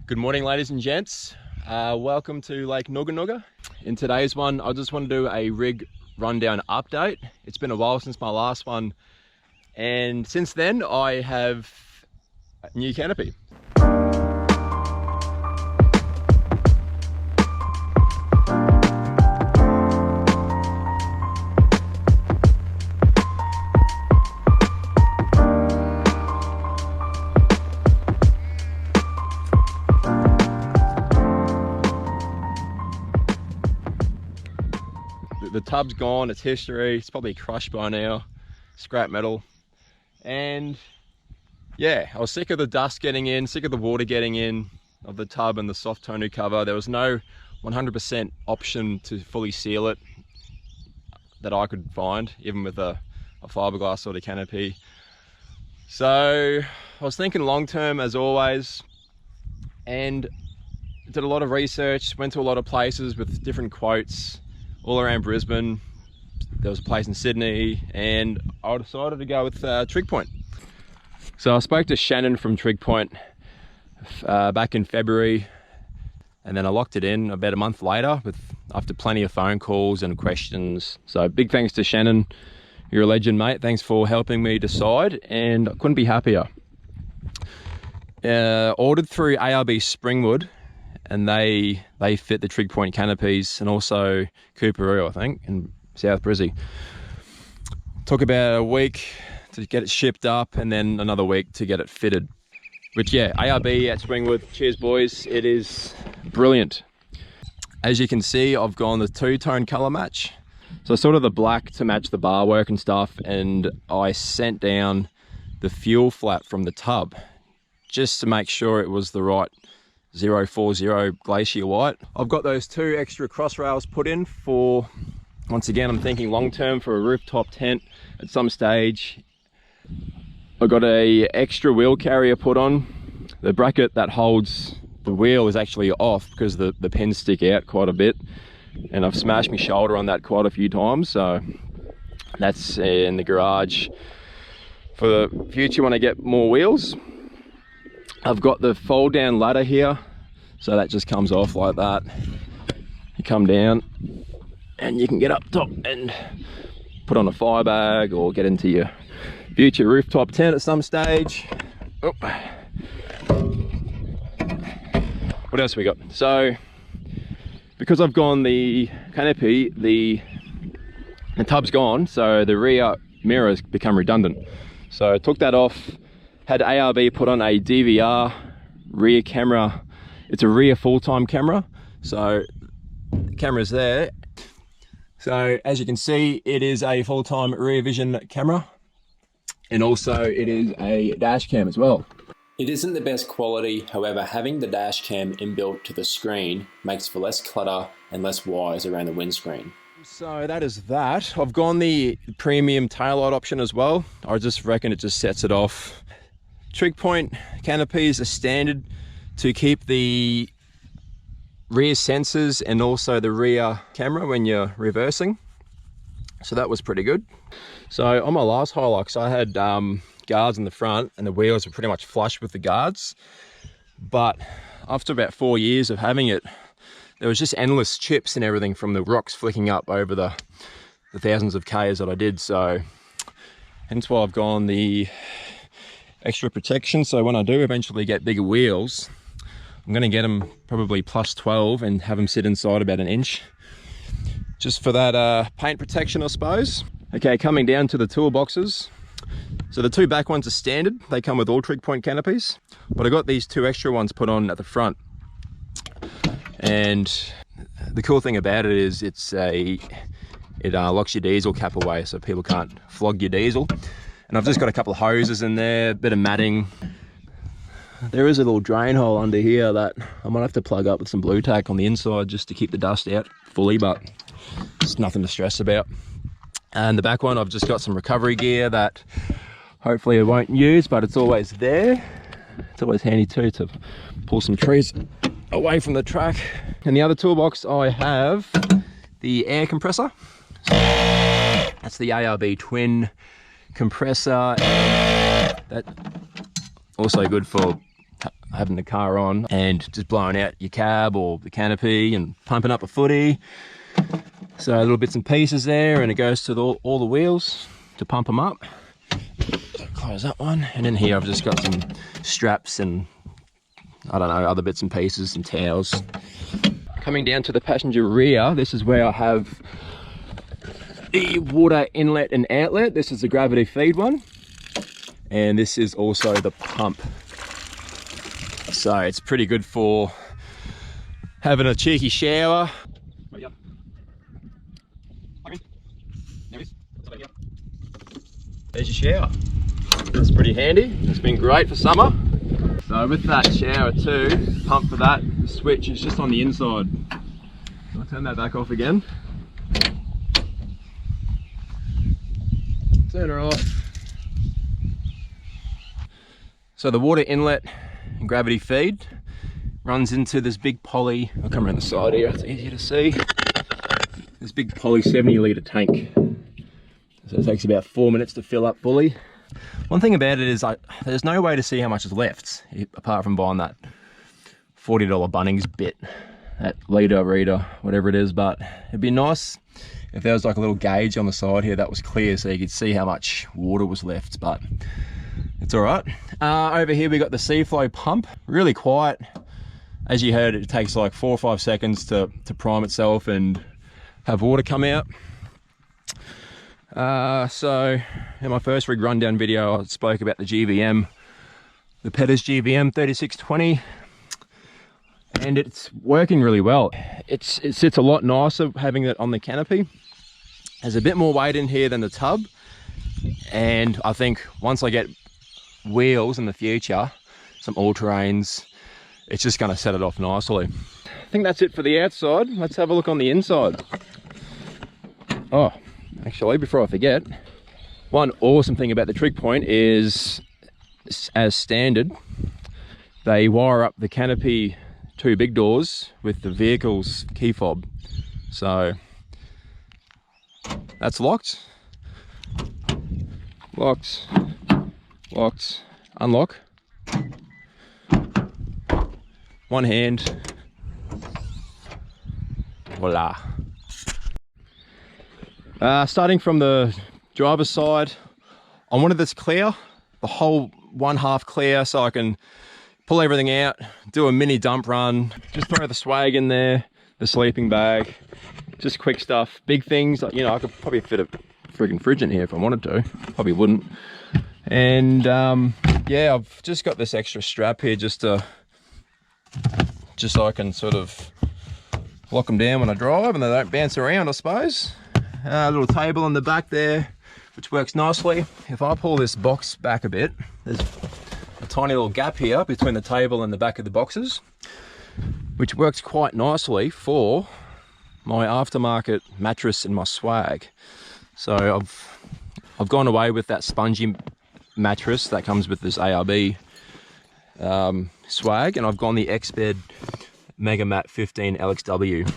Good morning, ladies and gents. Welcome to Lake Nooga Nooga. In today's one, I just want to do a rig rundown update. It's been a while since my last one, and since then I have a new canopy. The tub's gone, it's history, it's probably crushed by now, scrap metal. And yeah, I was sick of the dust getting in, sick of the water getting in of the tub and the soft tonneau cover. There was no 100% option to fully seal it that I could find, even with a fiberglass sort of canopy. So I was thinking long term as always, and did a lot of research, went to a lot of places with different quotes all around Brisbane. There was a place in Sydney, and I decided to go with Trig Point. So I spoke to Shannon from Trig Point back in February, and then I locked it in about a month later after plenty of phone calls and questions. So big thanks to Shannon, you're a legend, mate. Thanks for helping me decide, and I couldn't be happier. Ordered through ARB Springwood, and they fit the Trig Point canopies, and also Cooperoo, I think, in South Brizzy. Took about a week to get it shipped up, and then another week to get it fitted. But yeah, ARB at Springwood, cheers boys, it is brilliant. As you can see, I've gone the two-tone colour match. So sort of the black to match the bar work and stuff, and I sent down the fuel flap from the tub just to make sure it was the right 040 glacier white. I've got those two extra cross rails put in for, once again, I'm thinking long term for a rooftop tent at some stage. I've got a extra wheel carrier put on. The bracket that holds the wheel is actually off because the pins stick out quite a bit, and I've smashed my shoulder on that quite a few times, so that's in the garage for the future when I get more wheels. I've got the fold down ladder here, so that just comes off like that. You come down and you can get up top and put on a fire bag or get into your future rooftop tent at some stage. Oh. What else we got? So because I've gone the canopy, the tub's gone, so the rear mirrors become redundant. So I took that off, had ARB put on a DVR rear camera. It's a rear full-time camera, so the camera's there. So as you can see, it is a full-time rear vision camera, and also it is a dash cam as well. It isn't the best quality, however having the dash cam inbuilt to the screen makes for less clutter and less wires around the windscreen. So that is that. I've gone the premium taillight option as well. I just reckon it just sets it off. Trig Point canopies are standard to keep the rear sensors and also the rear camera when you're reversing. So that was pretty good. So on my last Hilux, I had guards in the front and the wheels were pretty much flush with the guards. But after about 4 years of having it, there was just endless chips and everything from the rocks flicking up over the thousands of Ks that I did. So hence why I've gone the extra protection. So when I do eventually get bigger wheels, I'm going to get them probably plus 12 and have them sit inside about an inch, just for that paint protection, I suppose. Okay, coming down to the toolboxes. So the two back ones are standard. They come with all Trig Point canopies, but I got these two extra ones put on at the front. And the cool thing about it is it locks your diesel cap away so people can't flog your diesel. And I've just got a couple of hoses in there, a bit of matting. There is a little drain hole under here that I might have to plug up with some blue tack on the inside just to keep the dust out fully, but it's nothing to stress about. And the back one, I've just got some recovery gear that hopefully I won't use, but it's always there. It's always handy too to pull some trees away from the track. In the other toolbox, I have the air compressor. That's the ARB twin compressor. That's also good for having the car on and just blowing out your cab or the canopy and pumping up a footy. So little bits and pieces there, and it goes to all the wheels to pump them up. So close that one, and in here I've just got some straps and I don't know, other bits and pieces and towels. Coming down to the passenger rear, this is where I have the water inlet and outlet. This is the gravity feed one, and this is also the pump. So it's pretty good for having a cheeky shower. There's your shower. That's pretty handy. It's been great for summer. So with that shower too, pump for that, the switch is just on the inside. So I'll turn that back off again. Turn her off. So the water inlet and gravity feed runs into this big poly, I'll come around the side here, it's easier to see. This big poly 70 litre tank. So it takes about 4 minutes to fill up fully. One thing about it is there's no way to see how much is left, apart from buying that $40 Bunnings bit, that litre, whatever it is, but it'd be nice if there was like a little gauge on the side here that was clear so you could see how much water was left, but it's all right. Over here we got the Seaflow pump, really quiet. As you heard, it takes like 4 or 5 seconds to prime itself and have water come out. So in my first rig rundown video I spoke about the GVM, the Petters GVM 3620, and it's working really well. It sits a lot nicer having it on the canopy. There's a bit more weight in here than the tub, and I think once I get wheels in the future, some all-terrains, it's just going to set it off nicely. I think that's it for the outside. Let's have a look on the inside. Oh, actually, before I forget, one awesome thing about the Trig Point is, as standard, they wire up the canopy 2 big doors with the vehicle's key fob. So that's locked, locked, locked, unlock, one hand, voila. Starting from the driver's side, I wanted this clear, the whole one half clear, so I can pull everything out, do a mini dump run, just throw the swag in there, the sleeping bag, just quick stuff. Big things, you know, I could probably fit a friggin' fridge in here if I wanted to, probably wouldn't. And yeah, I've just got this extra strap here just so I can sort of lock them down when I drive and they don't bounce around, I suppose. A little table on the back there, which works nicely. If I pull this box back a bit, there's a tiny little gap here between the table and the back of the boxes, which works quite nicely for my aftermarket mattress and my swag. So I've gone away with that spongy mattress that comes with this ARB swag, and I've gone the X-Bed Mega Mat 15 LXW.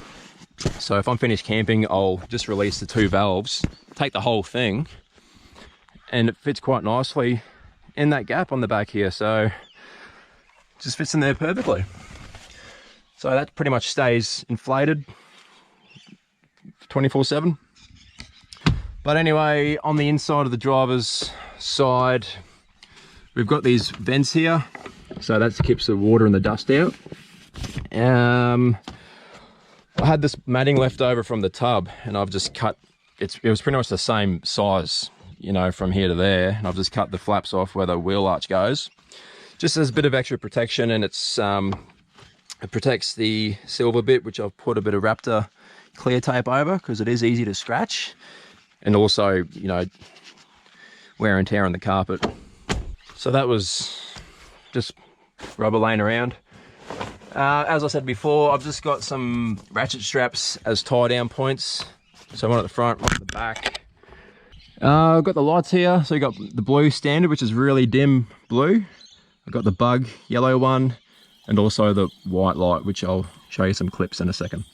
So if I'm finished camping, I'll just release the 2 valves, take the whole thing, and it fits quite nicely in that gap on the back here. So it just fits in there perfectly. So that pretty much stays inflated 24/7. But anyway, on the inside of the driver's side, we've got these vents here. So that keeps the water and the dust out. I had this matting left over from the tub, and I've just cut, it was pretty much the same size, you know, from here to there, and I've just cut the flaps off where the wheel arch goes, just as a bit of extra protection. And it's It protects the silver bit, which I've put a bit of Raptor clear tape over because it is easy to scratch, and also, you know, wear and tear on the carpet. So that was just rubber laying around. As I said before, I've just got some ratchet straps as tie down points. So one at the front, one at the back. I've got the lights here. So you got the blue standard, which is really dim blue. I've got the bug yellow one, and also the white light, which I'll show you some clips in a second.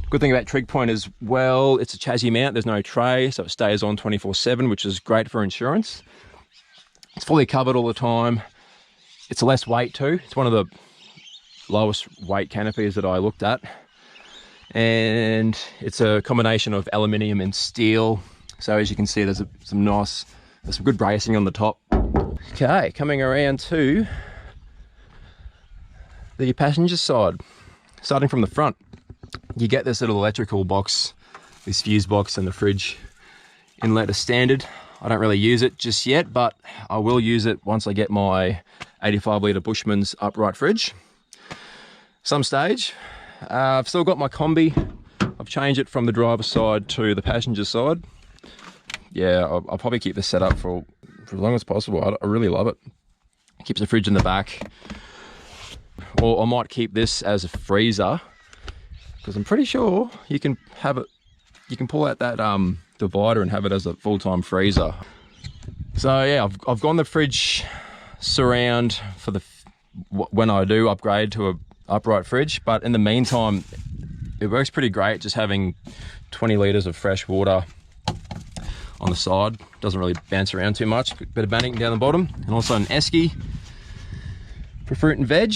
Good thing about Trig Point as well, it's a chassis mount, there's no tray, so it stays on 24/7, which is great for insurance. It's fully covered all the time. It's less weight too. It's one of the lowest weight canopies that I looked at. And it's a combination of aluminium and steel. So as you can see, there's some good bracing on the top. Okay, coming around to the passenger side. Starting from the front, you get this little electrical box, this fuse box, and the fridge inlet as standard. I don't really use it just yet, but I will use it once I get my 85 litre Bushman's upright fridge. Some stage. I've still got my combi. I've changed it from the driver's side to the passenger side. Yeah, I'll probably keep this set up for as long as possible. I really love it. It keeps the fridge in the back. Or I might keep this as a freezer, because I'm pretty sure you can have it, you can pull out that divider and have it as a full-time freezer. So yeah, I've gone the fridge surround for when I do upgrade to a upright fridge, but in the meantime it works pretty great just having 20 litres of fresh water on the side. Doesn't really bounce around too much. Bit of banning down the bottom, and also an esky for fruit and veg.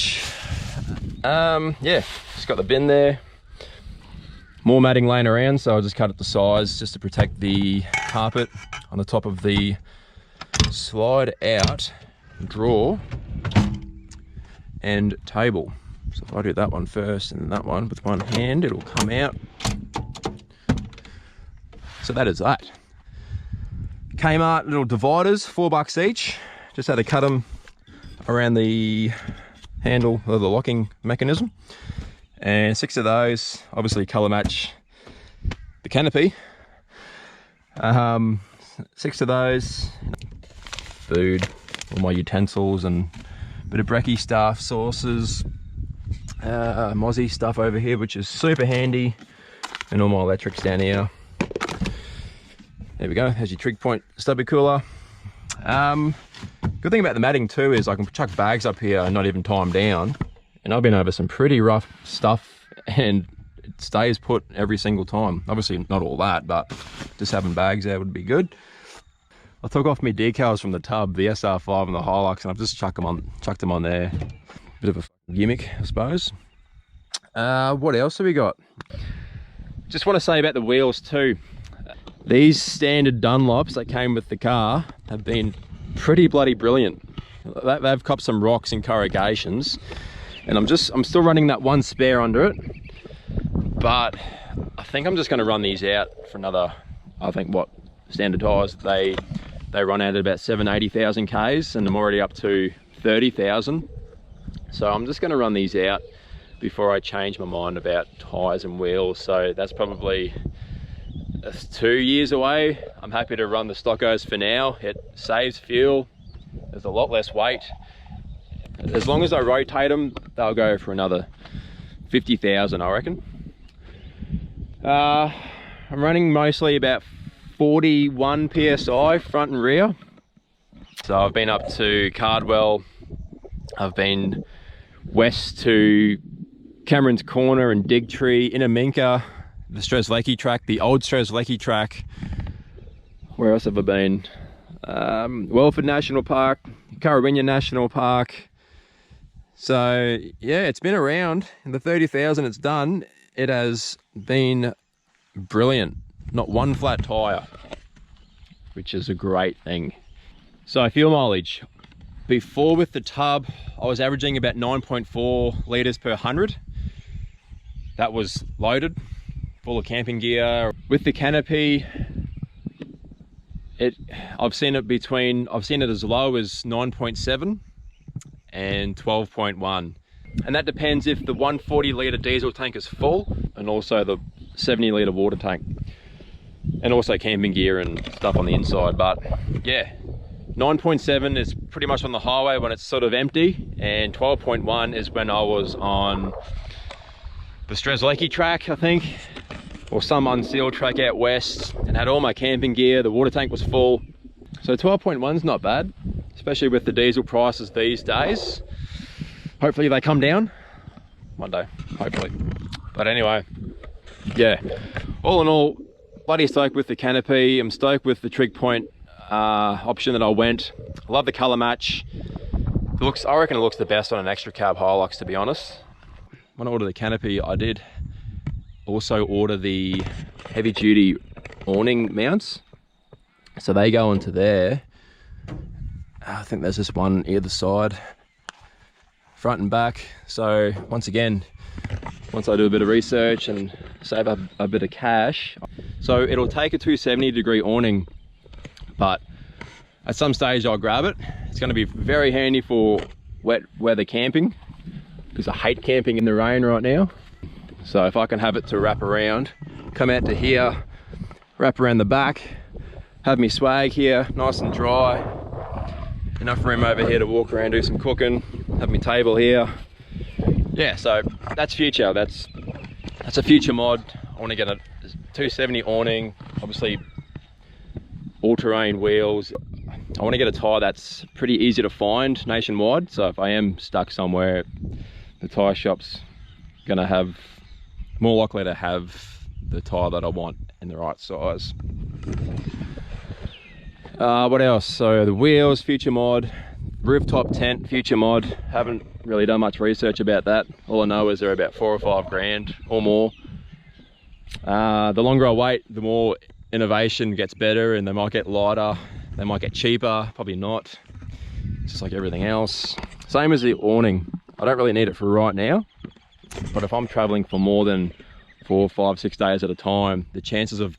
Yeah, just got the bin there. More matting laying around, so I'll just cut it to size just to protect the carpet on the top of the slide out drawer and table. So if I do that one first and that one with one hand, it'll come out. So that is that. Kmart little dividers, $4 each. Just had to cut them around the handle of the locking mechanism. And 6 of those, obviously colour match the canopy. 6 of those, food, all my utensils and a bit of brekkie stuff, sauces, mozzie stuff over here, which is super handy, and all my electrics down here. There we go, there's your Trig Point stubby cooler. Good thing about the matting too is I can chuck bags up here and not even tie them down. And I've been over some pretty rough stuff and it stays put every single time. Obviously not all that, but just having bags there would be good. I took off my decals from the tub, the SR5 and the Hilux, and I've just chucked them on there. Bit of a gimmick, I suppose. What else have we got? Just want to say about the wheels too. These standard Dunlops that came with the car have been pretty bloody brilliant. They've copped some rocks and corrugations. And I'm still running that one spare under it, but I think I'm just going to run these out for another, I think what standard tyres, they run out at about 80,000 Ks, and I'm already up to 30,000. So I'm just going to run these out before I change my mind about tyres and wheels. So that's probably 2 years away. I'm happy to run the stockos for now. It saves fuel, there's a lot less weight. As long as I rotate them, they'll go for another 50,000, I reckon. I'm running mostly about 41 PSI front and rear. So I've been up to Cardwell, I've been west to Cameron's Corner and Digtree, Inaminka, the Strzelecki track, the old Strzelecki track. Where else have I been? Welford National Park, Currawinja National Park. So yeah, it's been around. In the 30,000 it's done, it has been brilliant. Not one flat tyre, which is a great thing. So fuel mileage. Before with the tub, I was averaging about 9.4 litres per 100. That was loaded, full of camping gear. With the canopy, I've seen it as low as 9.7 and 12.1. And that depends if the 140 litre diesel tank is full, and also the 70 litre water tank, and also camping gear and stuff on the inside. But yeah, 9.7 is pretty much on the highway when it's sort of empty, and 12.1 is when I was on the Strzelecki track, I think, or some unsealed track out west, and had all my camping gear. The water tank was full. So 12.1 is not bad, especially with the diesel prices these days. Hopefully they come down one day, hopefully. But anyway, yeah, all in all, bloody stoked with the canopy. I'm stoked with the Trig Point option that I went. I love the color match. It looks, I reckon it looks the best on an extra cab Hilux, to be honest. When I ordered the canopy, I did also order the heavy duty awning mounts. So they go into there. I think there's just one either side, front and back. So once again, once I do a bit of research and save up a bit of cash, so it'll take a 270-degree awning, but at some stage I'll grab it. It's going to be very handy for wet weather camping, because I hate camping in the rain right now. So if I can have it to wrap around, come out to here, wrap around the back, have me swag here, nice and dry, enough room over here to walk around, do some cooking, have my table here. Yeah, so that's future. That's a future mod. I want to get a 270 awning, obviously all-terrain wheels. I want to get a tyre that's pretty easy to find nationwide, so if I am stuck somewhere, the tyre shop's gonna have, more likely to have the tyre that I want in the right size. What else? So the wheels, future mod. Rooftop tent, future mod. Haven't really done much research about that. All I know is they're about 4 or 5 grand or more. The longer I wait, the more innovation gets better, and they might get lighter, they might get cheaper, probably not. It's just like everything else. Same as the awning. I don't really need it for right now, but if I'm traveling for more than 4, 5, 6 days at a time, the chances of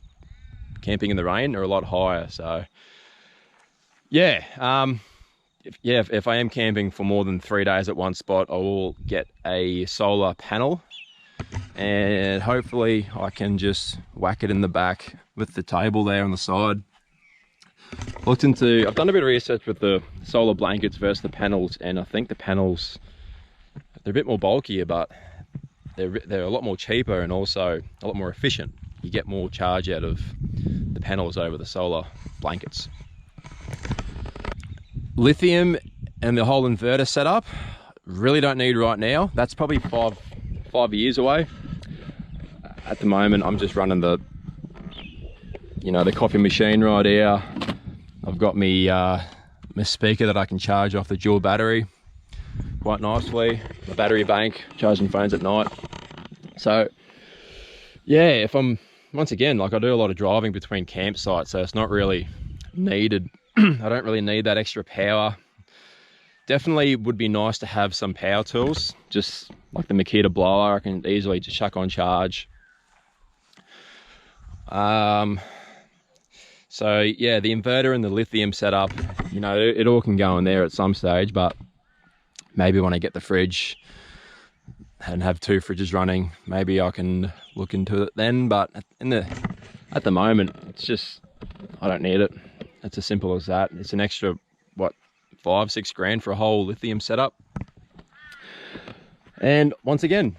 camping in the rain are a lot higher. So yeah, if I am camping for more than 3 days at one spot, I will get a solar panel, and hopefully I can just whack it in the back with the table there on the side. I've done a bit of research with the solar blankets versus the panels, and I think the panels, they're a bit more bulkier, but they're a lot more cheaper and also a lot more efficient. You get more charge out of the panels over the solar blankets. Lithium and the whole inverter setup, really don't need right now. That's probably five years away. At the moment, I'm just running the coffee machine right here. I've got my speaker that I can charge off the dual battery quite nicely. My battery bank, charging phones at night. So yeah, if I'm, once again, like I do a lot of driving between campsites, so it's not really needed. I don't really need that extra power. Definitely would be nice to have some power tools, just like the Makita blower. I can easily just chuck on charge. So yeah, the inverter and the lithium setup, it all can go in there at some stage, but maybe when I get the fridge and have 2 fridges running, maybe I can look into it then. But at the moment, it's just, I don't need it. It's as simple as that. It's an extra, what, 5, 6 grand for a whole lithium setup. And once again,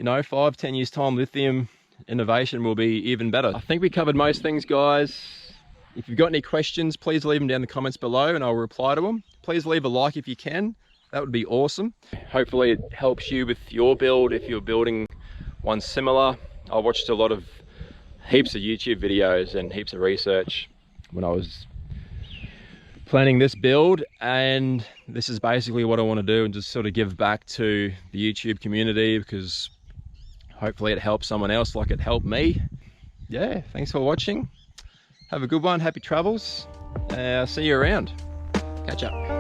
5, 10 years time, lithium innovation will be even better. I think we covered most things, guys. If you've got any questions, please leave them down in the comments below and I'll reply to them. Please leave a like if you can. That would be awesome. Hopefully it helps you with your build if you're building one similar. I watched a lot of heaps of YouTube videos and heaps of research when I was planning this build, and this is basically what I want to do, and just sort of give back to the YouTube community, because hopefully it helps someone else like it helped me. Yeah, thanks for watching. Have a good one. Happy travels. I'll see you around. Catch up.